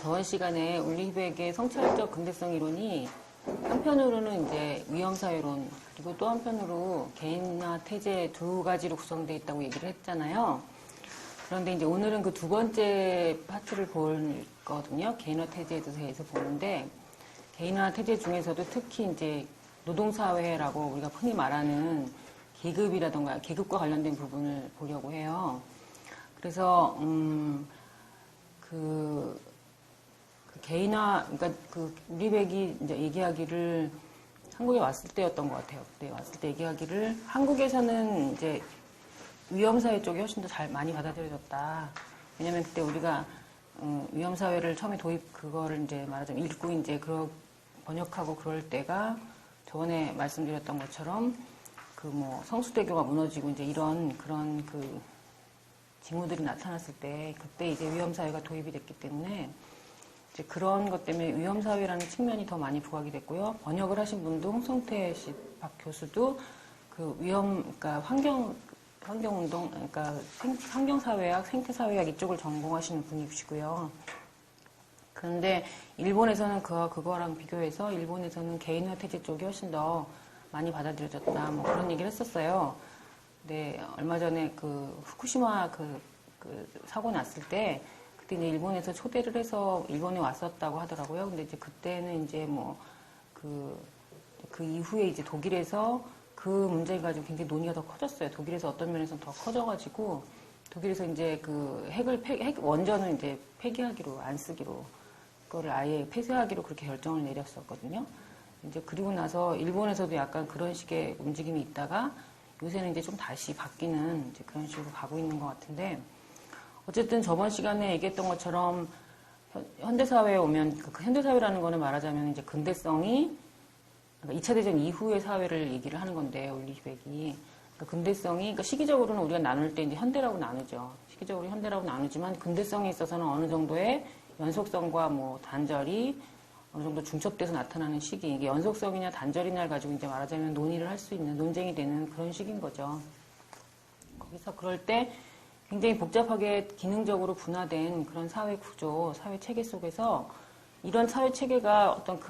저번 시간에 울리히백의 성찰적 근대성 이론이 한편으로는 이제 위험사회론, 그리고 또 한편으로 개인화 태제 두 가지로 구성되어 있다고 얘기를 했잖아요. 그런데 이제 오늘은 그 두 번째 파트를 볼 거거든요. 개인화 태제에 대해서 보는데, 개인화 태제 중에서도 특히 이제 노동사회라고 우리가 흔히 말하는 계급이라던가 계급과 관련된 부분을 보려고 해요. 그래서, 그 개인화, 그러니까 울리히백이 이제 얘기하기를 한국에 왔을 때였던 것 같아요. 그때 왔을 때 얘기하기를 한국에서는 이제 위험사회 쪽이 훨씬 더 많이 받아들여졌다. 왜냐면 그때 우리가 위험사회를 처음에 그거를 이제 말하자면 읽고 이제 번역하고 그럴 때가 저번에 말씀드렸던 것처럼 성수대교가 무너지고 이제 그런 징후들이 나타났을 때 그때 이제 위험사회가 도입이 됐기 때문에 이제 그런 것 때문에 위험사회라는 측면이 더 많이 부각이 됐고요. 번역을 하신 분도 홍성태 씨, 박 교수도 그러니까 환경운동, 그러니까 환경사회학, 생태사회학 이쪽을 전공하시는 분이시고요. 그런데 일본에서는 그거랑 비교해서 일본에서는 개인화 태제 쪽이 훨씬 더 많이 받아들여졌다. 뭐 그런 얘기를 했었어요. 근데 얼마 전에 후쿠시마 사고 났을 때 그때 이제 일본에서 초대를 해서 일본에 왔었다고 하더라고요. 근데 이제 그때는 이제 그 이후에 이제 독일에서 그 문제를 가지고 굉장히 논의가 더 커졌어요. 독일에서 어떤 면에서는 더 커져가지고 독일에서 이제 핵 원전을 이제 폐기하기로 안 쓰기로 그거를 아예 폐쇄하기로 그렇게 결정을 내렸었거든요. 이제 그리고 나서 일본에서도 약간 그런 식의 움직임이 있다가 요새는 이제 좀 다시 바뀌는 이제 그런 식으로 가고 있는 것 같은데 어쨌든 저번 시간에 얘기했던 것처럼 현대사회에 오면 현대사회라는 거는 말하자면 이제 근대성이 그러니까 2차 대전 이후의 사회를 얘기를 하는 건데 울리히백이 근대성이 그러니까 시기적으로는 우리가 나눌 때 이제 현대라고 나누죠. 시기적으로 현대라고 나누지만 근대성에 있어서는 어느 정도의 연속성과 단절이 어느 정도 중첩돼서 나타나는 시기, 이게 연속성이냐 단절이냐를 가지고 이제 말하자면 논의를 할 수 있는, 논쟁이 되는 그런 시기인 거죠. 거기서 그럴 때 굉장히 복잡하게 기능적으로 분화된 그런 사회 구조, 사회 체계 속에서 이런 사회 체계가 어떤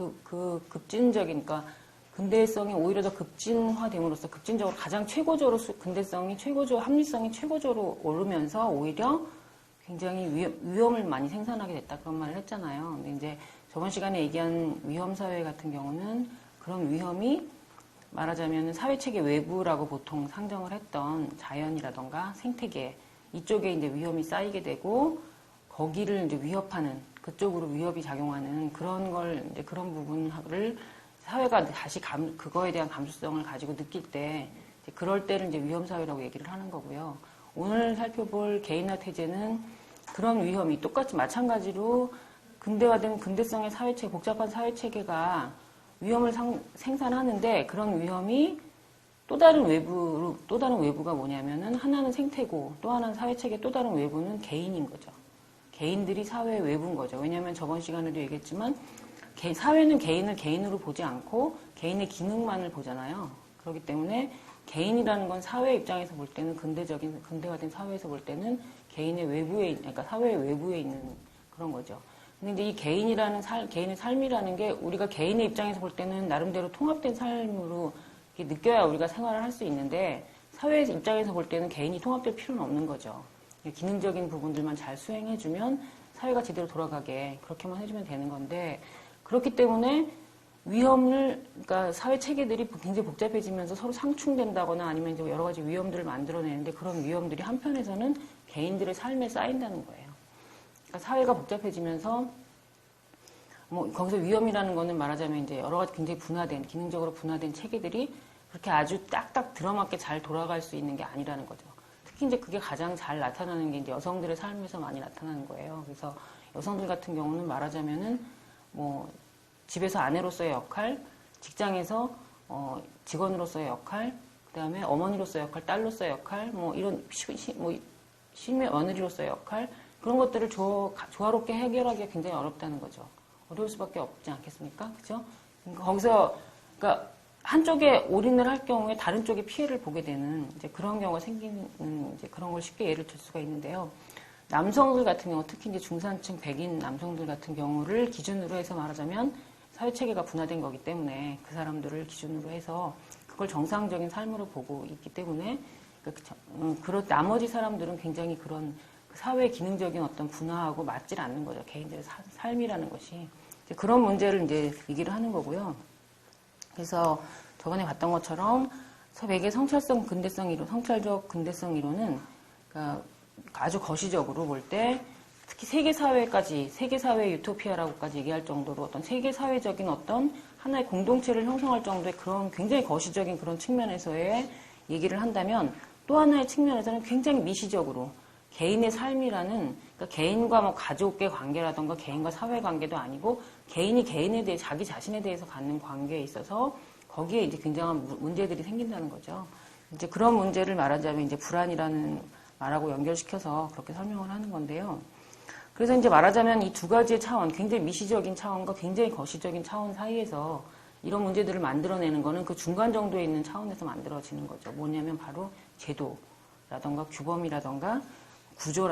급진적인, 그러니까 근대성이 오히려 더 급진화됨으로써 급진적으로 가장 최고조로 근대성이 합리성이 최고조로 오르면서 오히려 굉장히 위험을 많이 생산하게 됐다. 그런 말을 했잖아요. 근데 이제 저번 시간에 얘기한 위험사회 같은 경우는 그런 위험이 말하자면 사회체계 외부라고 보통 상정을 했던 자연이라던가 생태계 이쪽에 이제 위험이 쌓이게 되고 거기를 이제 위협하는 그쪽으로 위협이 작용하는 그런 부분을 사회가 다시 그거에 대한 감수성을 가지고 느낄 때 그럴 때를 이제 위험사회라고 얘기를 하는 거고요. 오늘 살펴볼 개인화 태제는 그런 위험이 똑같이 마찬가지로 근대화된 근대성의 사회체계, 복잡한 사회체계가 위험을 생산하는데 그런 위험이 또 다른 외부가 뭐냐면은 하나는 생태고 또 하나는 사회체계 또 다른 외부는 개인인 거죠. 개인들이 사회 외부인 거죠. 왜냐하면 저번 시간에도 얘기했지만 사회는 개인을 개인으로 보지 않고 개인의 기능만을 보잖아요. 그렇기 때문에 개인이라는 건 사회 입장에서 볼 때는 근대화된 사회에서 볼 때는 그러니까 사회 외부에 있는 그런 거죠. 근데 이제 이 개인의 삶이라는 게 우리가 개인의 입장에서 볼 때는 나름대로 통합된 삶으로 느껴야 우리가 생활을 할 수 있는데 사회 입장에서 볼 때는 개인이 통합될 필요는 없는 거죠. 기능적인 부분들만 잘 수행해주면 사회가 제대로 돌아가게 그렇게만 해주면 되는 건데 그렇기 때문에 그러니까 사회 체계들이 굉장히 복잡해지면서 서로 상충된다거나 아니면 이제 여러 가지 위험들을 만들어내는데 그런 위험들이 한편에서는 개인들의 삶에 쌓인다는 거예요. 그러니까 사회가 복잡해지면서 거기서 위험이라는 거는 말하자면 이제 여러 가지 굉장히 기능적으로 분화된 체계들이 그렇게 아주 딱딱 들어맞게 잘 돌아갈 수 있는 게 아니라는 거죠. 특히 이제 그게 가장 잘 나타나는 게 이제 여성들의 삶에서 많이 나타나는 거예요. 그래서 여성들 같은 경우는 말하자면은 집에서 아내로서의 역할, 직장에서 직원으로서의 역할, 그다음에 어머니로서의 역할, 딸로서의 역할, 이런 며느리로서의 역할 그런 것들을 조화롭게 해결하기가 굉장히 어렵다는 거죠. 어려울 수밖에 없지 않겠습니까? 그죠? 거기서 그러니까 한쪽에 올인을 할 경우에 다른 쪽에 피해를 보게 되는 이제 그런 경우가 생기는 이제 그런 걸 쉽게 예를 들 수가 있는데요. 남성들 같은 경우, 특히 이제 중산층 백인 남성들 같은 경우를 기준으로 해서 말하자면 사회체계가 분화된 거기 때문에 그 사람들을 기준으로 해서 그걸 정상적인 삶으로 보고 있기 때문에 나머지 사람들은 굉장히 그런 사회 기능적인 어떤 분화하고 맞질 않는 거죠. 개인들의 삶이라는 것이. 그런 문제를 이제 얘기를 하는 거고요. 그래서 저번에 봤던 것처럼 백의 성찰적 근대성 이론은 그러니까 아주 거시적으로 볼 때 특히 세계사회 유토피아라고까지 얘기할 정도로 어떤 세계사회적인 어떤 하나의 공동체를 형성할 정도의 그런 굉장히 거시적인 그런 측면에서의 얘기를 한다면 또 하나의 측면에서는 굉장히 미시적으로 개인의 삶이라는 그러니까 개인과 뭐 가족의 관계라던가 개인과 사회 관계도 아니고 개인이 개인에 대해 자기 자신에 대해서 갖는 관계에 있어서 거기에 이제 굉장한 문제들이 생긴다는 거죠. 이제 그런 문제를 말하자면 이제 불안이라는 말하고 연결시켜서 그렇게 설명을 하는 건데요. 그래서 이제 말하자면 이 두 가지의 차원, 굉장히 미시적인 차원과 굉장히 거시적인 차원 사이에서 이런 문제들을 만들어내는 거는 그 중간 정도에 있는 차원에서 만들어지는 거죠. 뭐냐면 바로 제도라던가 규범이라던가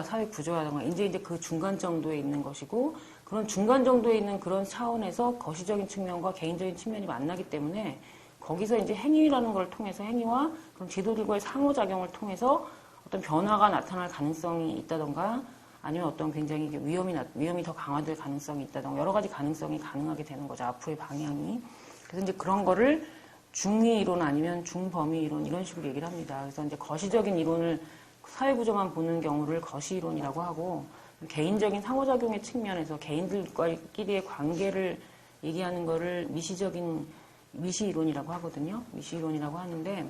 사회 구조라던가 이제 그 중간 정도에 있는 것이고 그런 중간 정도에 있는 그런 차원에서 거시적인 측면과 개인적인 측면이 만나기 때문에 거기서 이제 행위라는 걸 통해서 행위와 그런 제도들과의 상호작용을 통해서 어떤 변화가 나타날 가능성이 있다던가 아니면 어떤 굉장히 위험이 더 강화될 가능성이 있다던가 여러 가지 가능성이 가능하게 되는 거죠. 앞으로의 방향이. 그래서 이제 그런 거를 중위 이론 아니면 중범위 이론 이런 식으로 얘기를 합니다. 그래서 이제 거시적인 이론을 사회 구조만 보는 경우를 거시 이론이라고 하고 개인적인 상호작용의 측면에서 개인들끼리의 관계를 얘기하는 거를 미시 이론이라고 하거든요. 미시 이론이라고 하는데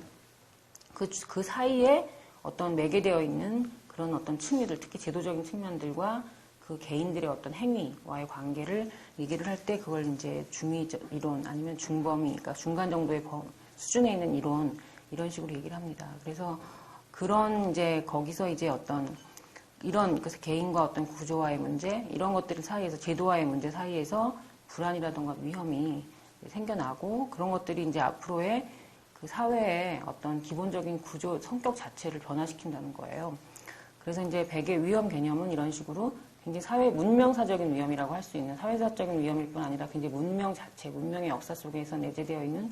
그 사이에 어떤 매개되어 있는 그런 어떤 층위들, 특히 제도적인 측면들과 그 개인들의 어떤 행위와의 관계를 얘기를 할 때 그걸 이제 중위 이론 아니면 중범위, 그러니까 중간 정도의 수준에 있는 이론 이런 식으로 얘기를 합니다. 그래서 그런 이제 거기서 이제 어떤 이런 그래서 개인과 어떤 구조와의 문제 이런 것들 사이에서 제도와의 문제 사이에서 불안이라던가 위험이 생겨나고 그런 것들이 이제 앞으로의 그 사회의 어떤 기본적인 구조 성격 자체를 변화시킨다는 거예요. 그래서 이제 백의 위험 개념은 이런 식으로 굉장히 사회 문명사적인 위험이라고 할 수 있는 사회사적인 위험일 뿐 아니라 굉장히 문명의 역사 속에서 내재되어 있는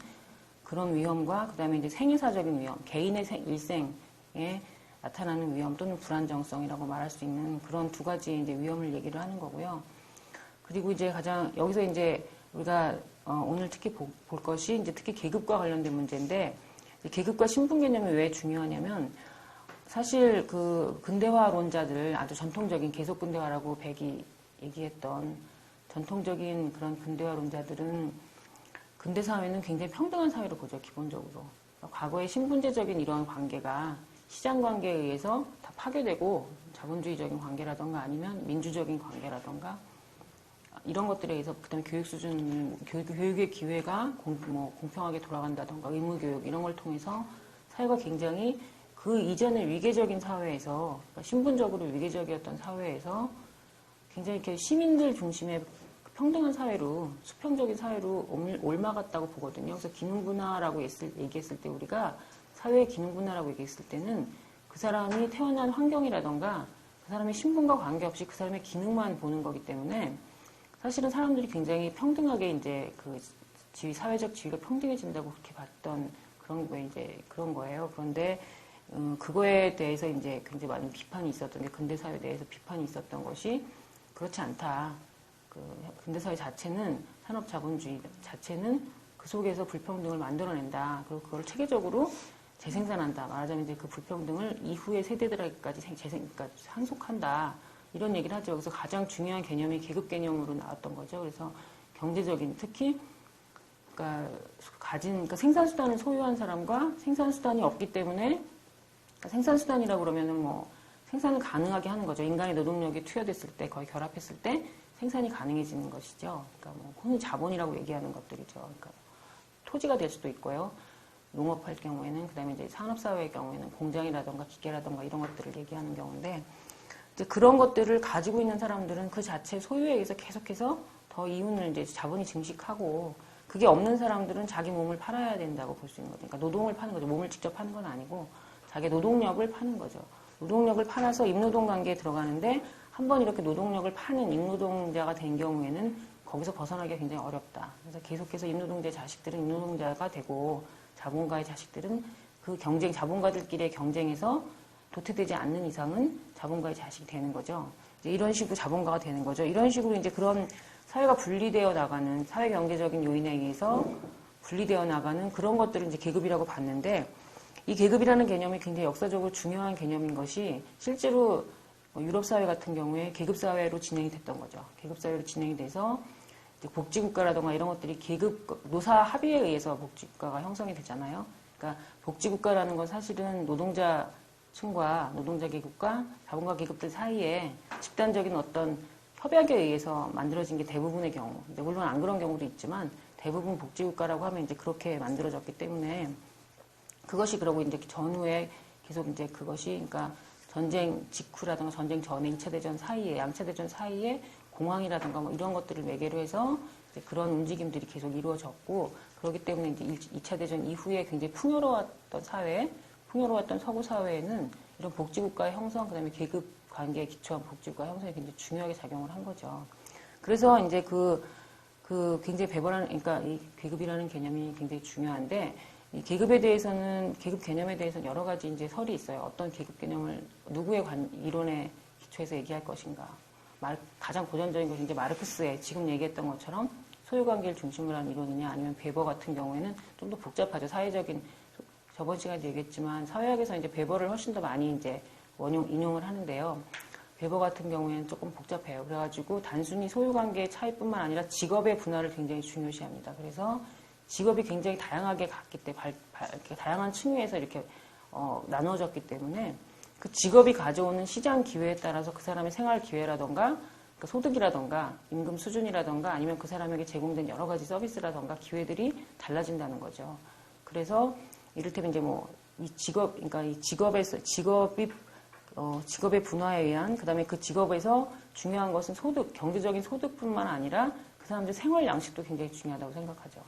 그런 위험과 그다음에 이제 생애사적인 위험, 개인의 일생에 나타나는 위험 또는 불안정성이라고 말할 수 있는 그런 두 가지 이제 위험을 얘기를 하는 거고요. 그리고 이제 여기서 이제 우리가 오늘 특히 볼 것이 이제 특히 계급과 관련된 문제인데 계급과 신분 개념이 왜 중요하냐면 사실 그 근대화론자들 아주 전통적인 계속 근대화라고 백이 얘기했던 전통적인 그런 근대화론자들은 근대 사회는 굉장히 평등한 사회로 보죠, 기본적으로. 과거의 신분제적인 이런 관계가 시장 관계에 의해서 다 파괴되고 자본주의적인 관계라던가 아니면 민주적인 관계라던가 이런 것들에 의해서 그다음에 교육 수준, 교육의 기회가 공평하게 돌아간다던가 의무교육 이런 걸 통해서 사회가 굉장히 그 이전의 위계적인 사회에서 그러니까 신분적으로 위계적이었던 사회에서 굉장히 이렇게 시민들 중심의 평등한 사회로 수평적인 사회로 옮아갔다고 보거든요. 그래서 기능분화라고 얘기했을 때 우리가 사회의 기능분화라고 얘기했을 때는 그 사람이 태어난 환경이라던가 그 사람의 신분과 관계없이 그 사람의 기능만 보는 거기 때문에 사실은 사람들이 굉장히 평등하게 이제 그 사회적 지위가 평등해진다고 그렇게 봤던 그런 거예요. 그런데 그거에 대해서 이제 굉장히 많은 비판이 있었던 게 근대사회 내에서 비판이 있었던 것이 그렇지 않다. 그 근대사회 자체는 산업자본주의 자체는 그 속에서 불평등을 만들어낸다. 그리고 그걸 체계적으로 재생산한다. 말하자면 이제 그 불평등을 이후의 세대들에게까지 그러니까 상속한다. 이런 얘기를 하죠. 그래서 가장 중요한 개념이 계급 개념으로 나왔던 거죠. 그래서 경제적인 특히 그러니까 생산수단을 소유한 사람과 생산수단이 없기 때문에 그러니까 생산수단이라고 그러면은 뭐 생산을 가능하게 하는 거죠. 인간의 노동력이 투여됐을 때 거의 결합했을 때 생산이 가능해지는 것이죠. 그러니까 뭐 흔히 자본이라고 얘기하는 것들이죠. 그러니까 토지가 될 수도 있고요. 농업할 경우에는 그다음에 이제 산업사회의 경우에는 공장이라던가 기계라던가 이런 것들을 얘기하는 경우인데 이제 그런 것들을 가지고 있는 사람들은 그 자체 소유에 의해서 계속해서 더 이윤을 이제 자본이 증식하고 그게 없는 사람들은 자기 몸을 팔아야 된다고 볼 수 있는 거죠. 그러니까 노동을 파는 거죠. 몸을 직접 파는 건 아니고 자기 노동력을 파는 거죠. 노동력을 팔아서 임노동 관계에 들어가는데 한번 이렇게 노동력을 파는 임노동자가 된 경우에는 거기서 벗어나기가 굉장히 어렵다. 그래서 계속해서 임노동자의 자식들은 임노동자가 되고 자본가의 자식들은 그 경쟁, 자본가들끼리의 경쟁에서 도태되지 않는 이상은 자본가의 자식이 되는 거죠. 이제 이런 식으로 자본가가 되는 거죠. 이런 식으로 이제 그런 사회가 분리되어 나가는, 사회 경제적인 요인에 의해서 분리되어 나가는 그런 것들을 이제 계급이라고 봤는데, 이 계급이라는 개념이 굉장히 역사적으로 중요한 개념인 것이 실제로 유럽 사회 같은 경우에 계급 사회로 진행이 됐던 거죠. 계급 사회로 진행이 돼서 이제 복지국가라든가 이런 것들이 계급 노사 합의에 의해서 복지국가가 형성이 되잖아요. 그러니까 복지국가라는 건 사실은 노동자층과 노동자 계급과 자본가 계급들 사이에 집단적인 어떤 협약에 의해서 만들어진 게 대부분의 경우. 근데 물론 안 그런 경우도 있지만 대부분 복지국가라고 하면 이제 그렇게 만들어졌기 때문에 그것이 그러고 이제 전후에 계속 이제 그것이 그러니까 전쟁 직후라든가 전쟁 전에 2차 대전 사이에 양차 대전 사이에 공황이라든가 뭐 이런 것들을 매개로 해서 이제 그런 움직임들이 계속 이루어졌고 그렇기 때문에 이제 2차 대전 이후에 굉장히 풍요로웠던 사회, 풍요로웠던 서구 사회에는 이런 복지국가의 형성, 그다음에 계급 관계에 기초한 복지국가 형성이 굉장히 중요하게 작용을 한 거죠. 그래서 이제 그 굉장히 배분하는, 그러니까 이 계급이라는 개념이 굉장히 중요한데, 이 계급에 대해서는, 계급 개념에 대해서는 여러 가지 이제 설이 있어요. 어떤 계급 개념을 누구의 이론에 기초해서 얘기할 것인가. 가장 고전적인 것이 이제 마르크스의 지금 얘기했던 것처럼 소유관계를 중심으로 한 이론이냐, 아니면 베버 같은 경우에는 좀 더 복잡하죠. 사회적인, 저번 시간에 얘기했지만, 사회학에서 이제 베버를 훨씬 더 많이 이제 인용을 하는데요. 베버 같은 경우에는 조금 복잡해요. 그래가지고 단순히 소유관계의 차이뿐만 아니라 직업의 분화를 굉장히 중요시합니다. 그래서 직업이 굉장히 다양하게 갔기 때문에, 다양한 층위에서 이렇게 나눠졌기 때문에 그 직업이 가져오는 시장 기회에 따라서 그 사람의 생활 기회라던가 그 소득이라던가 임금 수준이라던가 아니면 그 사람에게 제공된 여러 가지 서비스라던가 기회들이 달라진다는 거죠. 그래서 이를테면 이제 뭐 이 직업, 그러니까 이 직업의 분화에 의한, 그 다음에 그 직업에서 중요한 것은 소득, 경제적인 소득뿐만 아니라 그 사람들의 생활 양식도 굉장히 중요하다고 생각하죠.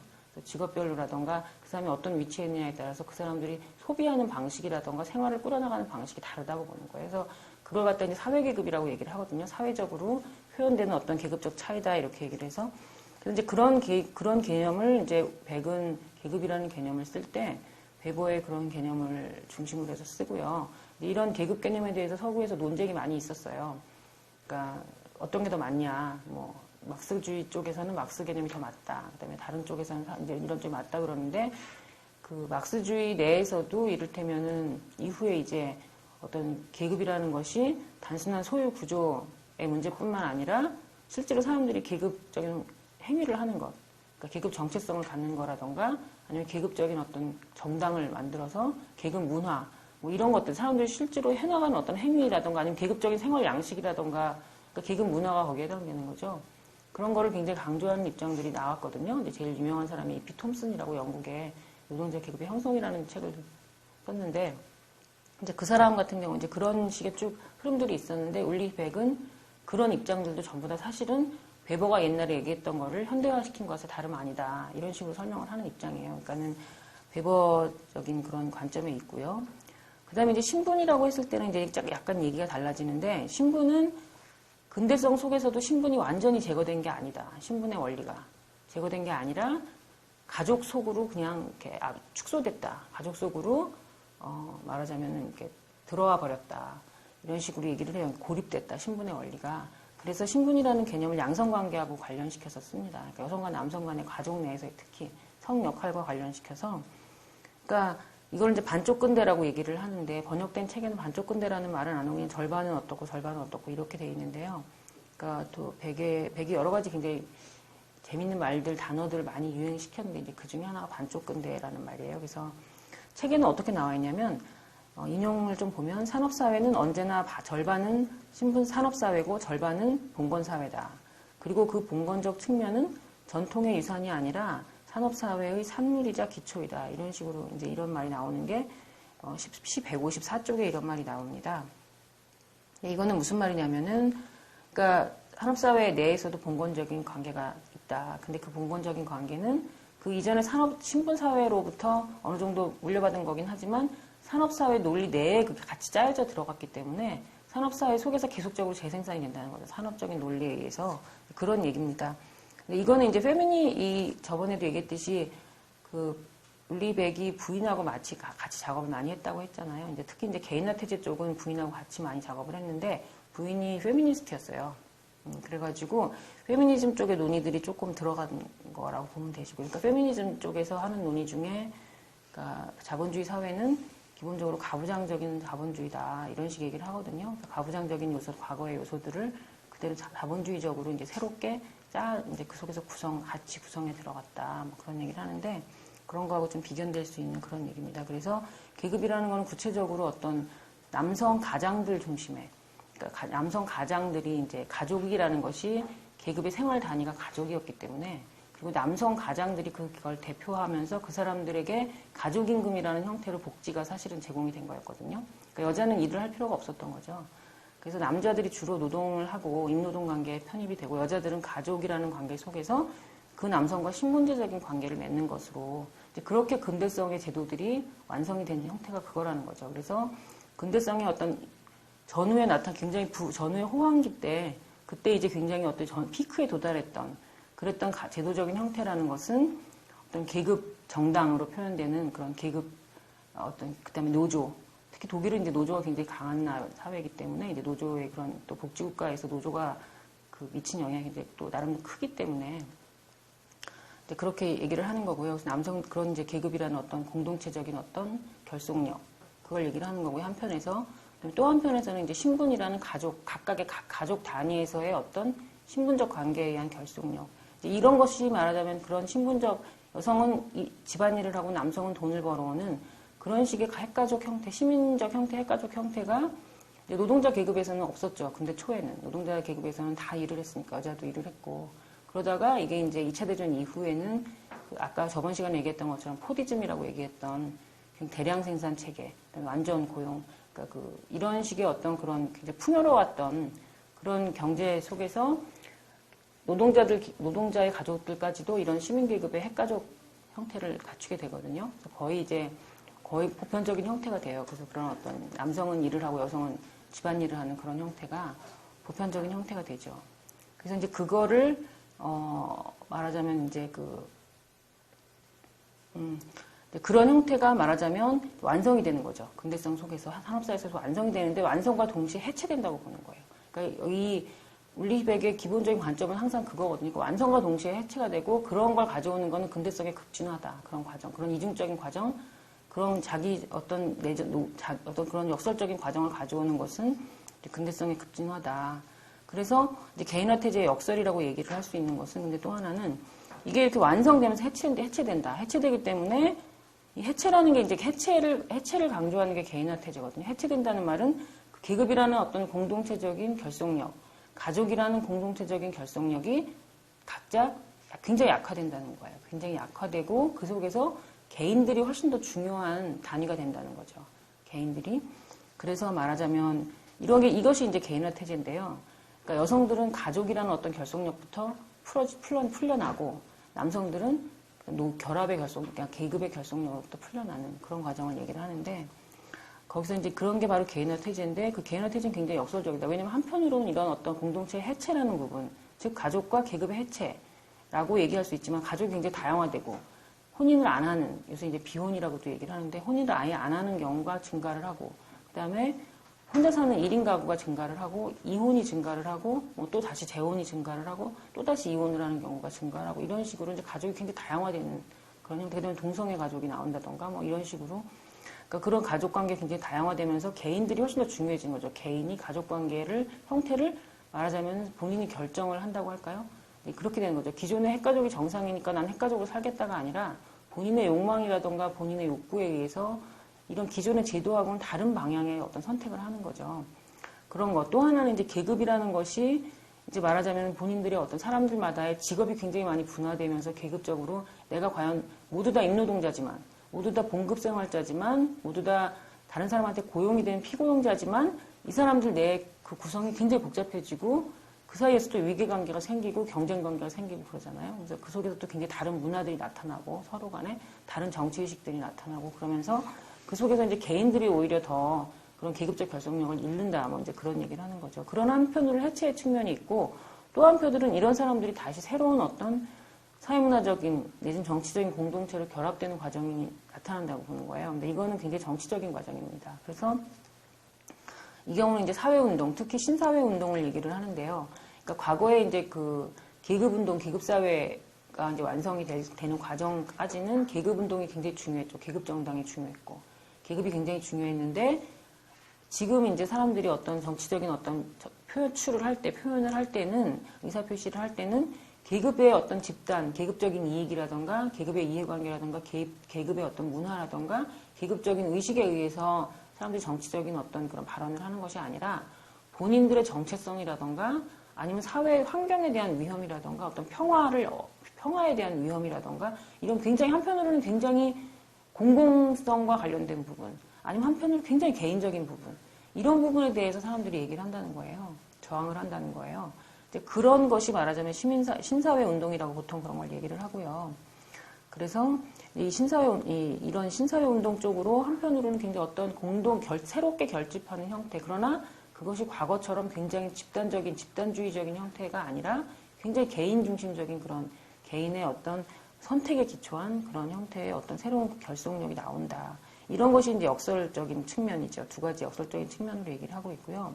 직업별로라던가 그 사람이 어떤 위치에 있느냐에 따라서 그 사람들이 소비하는 방식이라던가 생활을 꾸려나가는 방식이 다르다고 보는 거예요. 그래서 그걸 갖다 이제 사회계급이라고 얘기를 하거든요. 사회적으로 표현되는 어떤 계급적 차이다 이렇게 얘기를 해서. 그래서 이제 그런 개념을 이제 백은 계급이라는 개념을 쓸 때 베버의 그런 개념을 중심으로 해서 쓰고요. 이런 계급 개념에 대해서 서구에서 논쟁이 많이 있었어요. 그러니까 어떤 게 더 맞냐, 뭐 막스주의 쪽에서는 막스 개념이 더 맞다. 그다음에 다른 쪽에서는 이제 이런 쪽이 맞다 그러는데 그 막스주의 내에서도 이를테면은 이후에 이제 어떤 계급이라는 것이 단순한 소유 구조의 문제뿐만 아니라 실제로 사람들이 계급적인 행위를 하는 것, 그러니까 계급 정체성을 갖는 거라던가 아니면 계급적인 어떤 정당을 만들어서 계급 문화 뭐 이런 것들 사람들이 실제로 해나가는 어떤 행위라던가 아니면 계급적인 생활 양식이라던가 그러니까 계급 문화가 거기에 해당되는 거죠. 그런 거를 굉장히 강조하는 입장들이 나왔거든요. 근데 제일 유명한 사람이 이피 톰슨이라고 영국의 노동자 계급의 형성이라는 책을 썼는데 이제 그 사람 같은 경우 이제 그런 식의 쭉 흐름들이 있었는데 울리 백은 그런 입장들도 전부 다 사실은 베버가 옛날에 얘기했던 거를 현대화시킨 것에 다름 아니다. 이런 식으로 설명을 하는 입장이에요. 그러니까는 베버적인 그런 관점에 있고요. 그 다음에 이제 신분이라고 했을 때는 이제 약간 얘기가 달라지는데 신분은 근대성 속에서도 신분이 완전히 제거된 게 아니다. 신분의 원리가 제거된 게 아니라 가족 속으로 그냥 이렇게 축소됐다. 가족 속으로 말하자면 이렇게 들어와 버렸다. 이런 식으로 얘기를 해요. 고립됐다. 신분의 원리가. 그래서 신분이라는 개념을 양성관계하고 관련시켜서 씁니다. 그러니까 여성과 남성 간의 가족 내에서 특히 성 역할과 관련시켜서 그러니까 이걸 이제 반쪽 근대라고 얘기를 하는데 번역된 책에는 반쪽 근대라는 말은 안 하고 그냥 절반은 어떻고 절반은 어떻고 이렇게 돼 있는데요. 그러니까 또 백이 여러 가지 굉장히 재밌는 말들, 단어들을 많이 유행시켰는데 이제 그 중에 하나가 반쪽 근대라는 말이에요. 그래서 책에는 어떻게 나와 있냐면 인용을 좀 보면 산업사회는 언제나 절반은 신분 산업사회고 절반은 봉건사회다. 그리고 그 봉건적 측면은 전통의 유산이 아니라 산업사회의 산물이자 기초이다. 이런 식으로 이제 이런 말이 나오는 게 154쪽에 이런 말이 나옵니다. 이거는 무슨 말이냐면은 그러니까 산업사회 내에서도 봉건적인 관계가 있다. 근데 그 봉건적인 관계는 그 이전의 신분사회로부터 어느 정도 물려받은 거긴 하지만 산업사회 논리 내에 그게 같이 짜여져 들어갔기 때문에 산업사회 속에서 계속적으로 재생산이 된다는 거죠. 산업적인 논리에 의해서. 그런 얘기입니다. 근데 이거는 이제 저번에도 얘기했듯이 울리백이 부인하고 같이 작업을 많이 했다고 했잖아요. 이제 특히 이제 개인화태제 쪽은 부인하고 같이 많이 작업을 했는데 부인이 페미니스트였어요. 그래가지고 페미니즘 쪽의 논의들이 조금 들어간 거라고 보면 되시고, 그러니까 페미니즘 쪽에서 하는 논의 중에, 그러니까 자본주의 사회는 기본적으로 가부장적인 자본주의다 이런 식 얘기를 하거든요. 그러니까 가부장적인 요소, 과거의 요소들을 그대로 자본주의적으로 이제 새롭게 이제 그 속에서 같이 구성에 들어갔다 뭐 그런 얘기를 하는데, 그런 거하고 좀 비견될 수 있는 그런 얘기입니다. 그래서 계급이라는 거는 구체적으로 어떤 남성 가장들 중심에, 그러니까 남성 가장들이 이제 가족이라는 것이 계급의 생활 단위가 가족이었기 때문에, 그리고 남성 가장들이 그걸 대표하면서 그 사람들에게 가족임금이라는 형태로 복지가 사실은 제공이 된 거였거든요. 그러니까 여자는 일을 할 필요가 없었던 거죠. 그래서 남자들이 주로 노동을 하고 임노동 관계에 편입이 되고, 여자들은 가족이라는 관계 속에서 그 남성과 신분제적인 관계를 맺는 것으로, 이제 그렇게 근대성의 제도들이 완성이 된 형태가 그거라는 거죠. 그래서 근대성의 어떤 전후에 굉장히 전후의 호황기 때, 그때 이제 굉장히 어떤 피크에 그랬던 제도적인 형태라는 것은 어떤 계급 정당으로 표현되는 그런 계급, 그다음에 노조, 특히 독일은 이제 노조가 굉장히 강한 사회이기 때문에 이제 노조의 그런 또 복지국가에서 노조가 미친 영향이 이제 또 나름 크기 때문에 이제 그렇게 얘기를 하는 거고요. 그래서 그런 이제 계급이라는 어떤 공동체적인 어떤 결속력, 그걸 얘기를 하는 거고요. 한편에서 또 한편에서는 이제 신분이라는 각각의 가족 단위에서의 어떤 신분적 관계에 의한 결속력. 이런 것이 말하자면 그런 여성은 집안일을 하고 남성은 돈을 벌어오는 그런 식의 핵가족 형태, 시민적 형태, 핵가족 형태가 노동자 계급에서는 없었죠. 근데 초에는. 노동자 계급에서는 다 일을 했으니까, 여자도 일을 했고. 그러다가 이게 이제 2차 대전 이후에는 아까 저번 시간에 얘기했던 것처럼 포디즘이라고 얘기했던 대량 생산 체계, 완전 고용, 그러니까 이런 식의 어떤 그런 굉장히 풍요로웠던 그런 경제 속에서 노동자의 가족들까지도 이런 시민계급의 핵가족 형태를 갖추게 되거든요. 거의 보편적인 형태가 돼요. 그래서 그런 어떤 남성은 일을 하고 여성은 집안일을 하는 그런 형태가 보편적인 형태가 되죠. 그래서 이제 그거를, 말하자면 이제 그런 형태가 말하자면 완성이 되는 거죠. 근대성 속에서, 산업사회에서 완성이 되는데 완성과 동시에 해체된다고 보는 거예요. 그러니까 이 울리백의 기본적인 관점은 항상 그거거든요. 그러니까 완성과 동시에 해체가 되고, 그런 걸 가져오는 거는 근대성의 급진화다. 그런 과정, 그런 이중적인 과정, 그런 어떤 그런 역설적인 과정을 가져오는 것은 근대성의 급진화다. 그래서 이제 개인화태제의 역설이라고 얘기를 할 수 있는 것은, 근데 또 하나는 이게 이렇게 완성되면서 해체된다. 해체되기 때문에 이 해체라는 게 이제 해체를 강조하는 게 개인화태제거든요. 해체된다는 말은 계급이라는 어떤 공동체적인 결속력, 가족이라는 공동체적인 결속력이 각자 굉장히 약화된다는 거예요. 굉장히 약화되고 그 속에서 개인들이 훨씬 더 중요한 단위가 된다는 거죠. 개인들이. 그래서 말하자면 이것이 이제 개인화태제인데요. 그러니까 여성들은 가족이라는 어떤 결속력부터 풀려나고, 남성들은 결합의 그러니까 계급의 결속력으로부터 풀려나는 그런 과정을 얘기를 하는데, 거기서 이제 그런 게 바로 개인화태제인데, 그 개인화태제는 굉장히 역설적이다. 왜냐면 한편으로는 이런 어떤 공동체의 해체라는 부분, 즉 가족과 계급의 해체라고 얘기할 수 있지만, 가족이 굉장히 다양화되고 혼인을 안 하는, 요새 이제 비혼이라고도 얘기를 하는데, 혼인을 아예 안 하는 경우가 증가를 하고, 그 다음에 혼자 사는 1인 가구가 증가를 하고, 이혼이 증가를 하고, 또 다시 재혼이 증가를 하고, 또 다시 이혼을 하는 경우가 증가를 하고, 이런 식으로 이제 가족이 굉장히 다양화되는 그런 형태, 그다음에 동성애 가족이 나온다던가, 이런 식으로. 그러니까 그런 가족 관계 굉장히 다양화되면서 개인들이 훨씬 더 중요해진 거죠. 개인이 가족 관계를, 형태를 말하자면 본인이 결정을 한다고 할까요? 그렇게 되는 거죠. 기존의 핵가족이 정상이니까 난 핵가족으로 살겠다가 아니라, 본인의 욕망이라던가 본인의 욕구에 의해서 이런 기존의 제도하고는 다른 방향의 어떤 선택을 하는 거죠. 그런 것. 또 하나는 이제 계급이라는 것이 이제 말하자면 본인들의 어떤 사람들마다의 직업이 굉장히 많이 분화되면서 계급적으로 내가 과연 모두 다 임노동자지만, 모두 다 봉급생활자지만, 모두 다 다른 사람한테 고용이 되는 피고용자지만, 이 사람들 내 그 구성이 굉장히 복잡해지고, 그 사이에서 또 위계관계가 생기고 경쟁관계가 생기고 그러잖아요. 그래서 그 속에서 또 굉장히 다른 문화들이 나타나고, 서로 간에 다른 정치의식들이 나타나고, 그러면서 그 속에서 이제 개인들이 오히려 더 그런 계급적 결속력을 잃는다, 뭐 이제 그런 얘기를 하는 거죠. 그런 한편으로 해체의 측면이 있고, 또 한편으로는 이런 사람들이 다시 새로운 어떤 사회문화적인 내지는 정치적인 공동체로 결합되는 과정이 나타난다고 보는 거예요. 근데 이거는 굉장히 정치적인 과정입니다. 그래서 이 경우는 이제 사회운동, 특히 신사회운동을 얘기를 하는데요. 그러니까 과거에 이제 그 계급운동, 계급사회가 이제 완성이 되는 과정까지는 계급운동이 굉장히 중요했죠. 계급정당이 중요했고, 계급이 굉장히 중요했는데, 지금 이제 사람들이 어떤 정치적인 어떤 표출을 할 때, 표현을 할 때는, 의사표시를 할 때는 계급의 어떤 집단, 계급적인 이익이라던가, 계급의 이해관계라던가, 계급의 어떤 문화라던가, 계급적인 의식에 의해서 사람들이 정치적인 어떤 그런 발언을 하는 것이 아니라 본인들의 정체성이라던가 아니면 사회 환경에 대한 위험이라던가 어떤 평화에 대한 위험이라던가 이런 굉장히 한편으로는 굉장히 공공성과 관련된 부분 아니면 한편으로 굉장히 개인적인 부분 이런 부분에 대해서 사람들이 얘기를 한다는 거예요. 저항을 한다는 거예요. 그런 것이 말하자면 신사회 운동이라고 보통 그런 걸 얘기를 하고요. 그래서 이런 신사회 운동 쪽으로 한편으로는 굉장히 어떤 새롭게 결집하는 형태, 그러나 그것이 과거처럼 굉장히 집단주의적인 형태가 아니라 굉장히 개인 중심적인 그런 개인의 어떤 선택에 기초한 그런 형태의 어떤 새로운 결속력이 나온다. 이런 것이 이제 역설적인 측면이죠. 두 가지 역설적인 측면으로 얘기를 하고 있고요.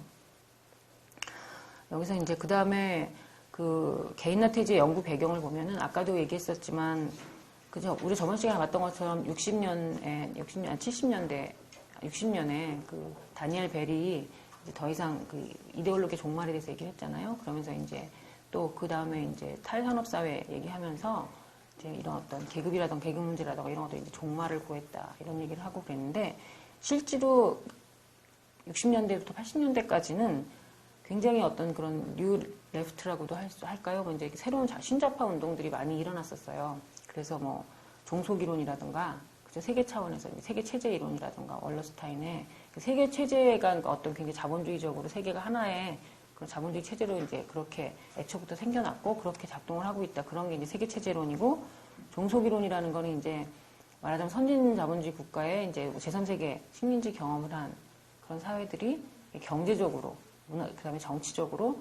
여기서 이제 그 다음에 그 개인나태주의 연구 배경을 보면은 아까도 얘기했었지만 그죠? 우리 저번 시간에 봤던 것처럼 70년대, 60년에 그 다니엘 벨이 이제 더 이상 그 이데올로기 종말에 대해서 얘기를 했잖아요. 그러면서 이제 또 그 다음에 이제 탈산업사회 얘기하면서 이제 이런 어떤 계급이라던가 계급 문제라던가 이런 것도 이제 종말을 구했다. 이런 얘기를 하고 그랬는데 실제로 60년대부터 80년대까지는 굉장히 어떤 그런 뉴 레프트라고도 할까요? 이제 새로운 신좌파 운동들이 많이 일어났었어요. 그래서 뭐 종속이론이라든가 그죠? 세계 차원에서 세계 체제 이론이라든가 월러스타인의 그 세계 체제가 어떤 굉장히 자본주의적으로 세계가 하나의 그런 자본주의 체제로 이제 그렇게 애초부터 생겨났고 그렇게 작동을 하고 있다. 그런 게 이제 세계 체제론이고 종속이론이라는 거는 이제 말하자면 선진 자본주의 국가의 이제 제3세계 식민지 경험을 한 그런 사회들이 경제적으로 그다음에 정치적으로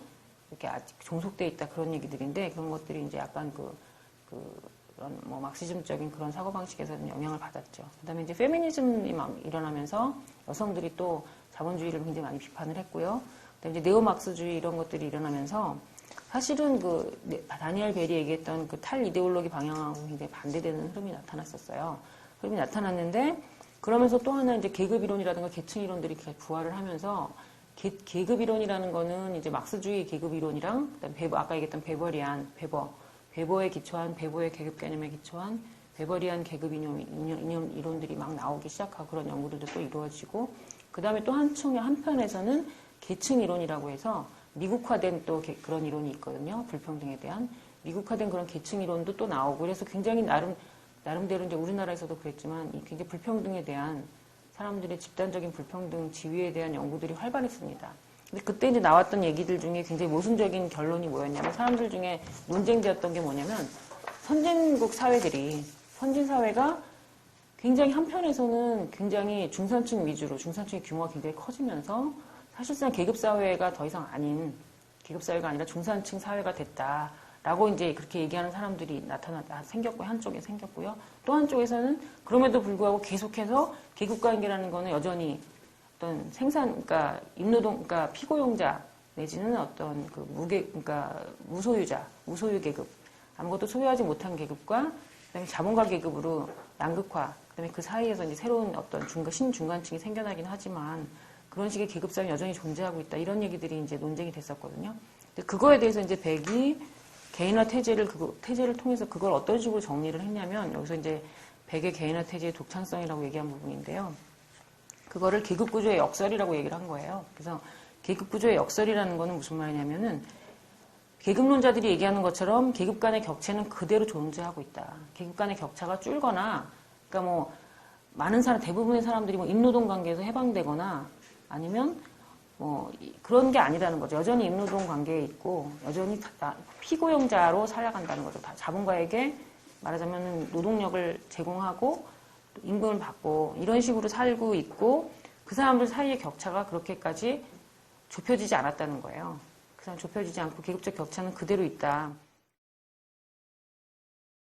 이렇게 아직 종속돼 있다 그런 얘기들인데 그런 것들이 이제 약간 그런 뭐 막시즘적인 그런 사고방식에서는 영향을 받았죠. 그다음에 이제 페미니즘이 막 일어나면서 여성들이 또 자본주의를 굉장히 많이 비판을 했고요. 그다음에 이제 네오막스주의 이런 것들이 일어나면서 사실은 다니엘 벨이 얘기했던 그 탈이데올로기 방향하고 굉장히 반대되는 흐름이 나타났었어요. 흐름이 나타났는데 그러면서 또 하나 이제 계급이론이라든가 계층이론들이 부활을 하면서 계급이론이라는 거는 이제 막스주의 계급이론이랑 그다음에 아까 얘기했던 베버에 기초한 베버의 계급 개념에 기초한 베버리안 계급 이념 이론들이 막 나오기 시작하고 그런 연구들도 또 이루어지고 그 다음에 또 한편에서는 계층 이론이라고 해서 미국화된 또 그런 이론이 있거든요. 불평등에 대한 미국화된 그런 계층 이론도 또 나오고 그래서 굉장히 나름대로 이제 우리나라에서도 그랬지만 굉장히 불평등에 대한 사람들의 집단적인 불평등 지위에 대한 연구들이 활발했습니다. 근데 그때 이제 나왔던 얘기들 중에 굉장히 모순적인 결론이 뭐였냐면 사람들 중에 논쟁되었던 게 뭐냐면 선진국 사회들이 선진 사회가 굉장히 한편에서는 굉장히 중산층 위주로 중산층의 규모가 굉장히 커지면서 사실상 계급사회가 더 이상 아닌 계급사회가 아니라 중산층 사회가 됐다라고 이제 그렇게 얘기하는 사람들이 생겼고 한쪽에 생겼고요. 또 한쪽에서는 그럼에도 불구하고 계속해서 계급관계라는 거는 여전히 어떤 그러니까 임노동, 그러니까 피고용자 내지는 어떤 그러니까 무소유 계급, 아무것도 소유하지 못한 계급과 그다음에 자본가 계급으로 양극화, 그다음에 그 사이에서 이제 새로운 어떤 신중간층이 생겨나긴 하지만 그런 식의 계급사회는 여전히 존재하고 있다. 이런 얘기들이 이제 논쟁이 됐었거든요. 근데 그거에 대해서 이제 백이 개인화 태제를 통해서 그걸 어떤 식으로 정리를 했냐면 여기서 이제 백의 개인화 태제의 독창성이라고 얘기한 부분인데요. 그거를 계급구조의 역설이라고 얘기를 한 거예요. 그래서 계급구조의 역설이라는 거는 무슨 말이냐면은 계급론자들이 얘기하는 것처럼 계급 간의 격체는 그대로 존재하고 있다. 계급 간의 격차가 줄거나, 그러니까 뭐 많은 대부분의 사람들이 뭐 임노동 관계에서 해방되거나 아니면 뭐 그런 게 아니라는 거죠. 여전히 임노동 관계에 있고 여전히 피고용자로 살아간다는 거죠. 자본가에게 말하자면 노동력을 제공하고 임금을 받고 이런 식으로 살고 있고 그 사람들 사이의 격차가 그렇게까지 좁혀지지 않았다는 거예요. 그 사람 좁혀지지 않고 계급적 격차는 그대로 있다.